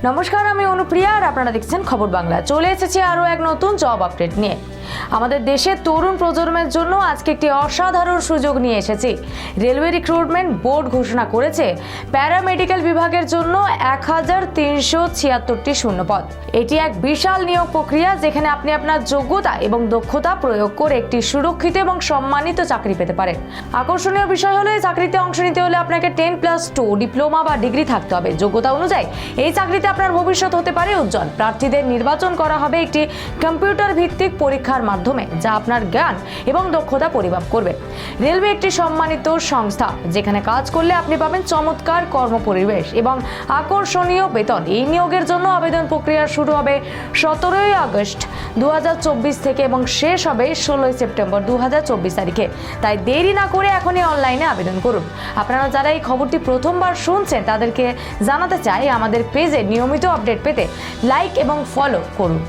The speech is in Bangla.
নমস্কার, আমি অনুপ্রিয়া আর আপনারা দেখছেন খবর বাংলা। চলে এসেছি আরও এক নতুন জব আপডেট নিয়ে। আমাদের দেশের তরুণ প্রজন্মের জন্য আজকে একটি অসাধারণ সুযোগ নিয়ে এসেছি। রেলওয়ে রিক্রুটমেন্ট বোর্ড ঘোষণা করেছে প্যারামেডিক্যাল বিভাগের জন্য 1376টি শূন্যপদ। এটি এক বিশাল নিয়োগ প্রক্রিয়া, যেখানে আপনি আপনার যোগ্যতা এবং দক্ষতা প্রয়োগ করে একটি সুরক্ষিত এবং সম্মানিত চাকরি পেতে পারেন। আকর্ষণীয় বিষয় হলো, এই চাকরিতে অংশ নিতে হলে আপনাকে 10+2 ডিপ্লোমা বা ডিগ্রি থাকতে হবে। যোগ্যতা অনুযায়ী এই চাকরিতে আপনার ভবিষ্যৎ হতে পারে উজ্জ্বল। প্রার্থীদের নির্বাচন করা হবে একটি কম্পিউটার ভিত্তিক পরীক্ষার মাধ্যমে, যা আপনার জ্ঞান এবং দক্ষতা পরিমাপ করবে। রেলওয়ে একটি সম্মানিত সংস্থা, যেখানে কাজ করলে আপনি পাবেন চমৎকার কর্মপরিবেশ এবং আকর্ষণীয় বেতন। এই নিয়োগের জন্য আবেদন প্রক্রিয়া শুরু হবে 17 আগস্ট 2024 থেকে এবং শেষ হবে 16 সেপ্টেম্বর 2024 তারিখে। তাই দেরি না করে এখনই অনলাইনে আবেদন করুন। আপনারা যারা এই খবরটি প্রথমবার শুনছেন, তাদেরকে জানাতে চাই, আমাদের পেজে নিয়মিত আপডেট পেতে লাইক এবং ফলো করুন।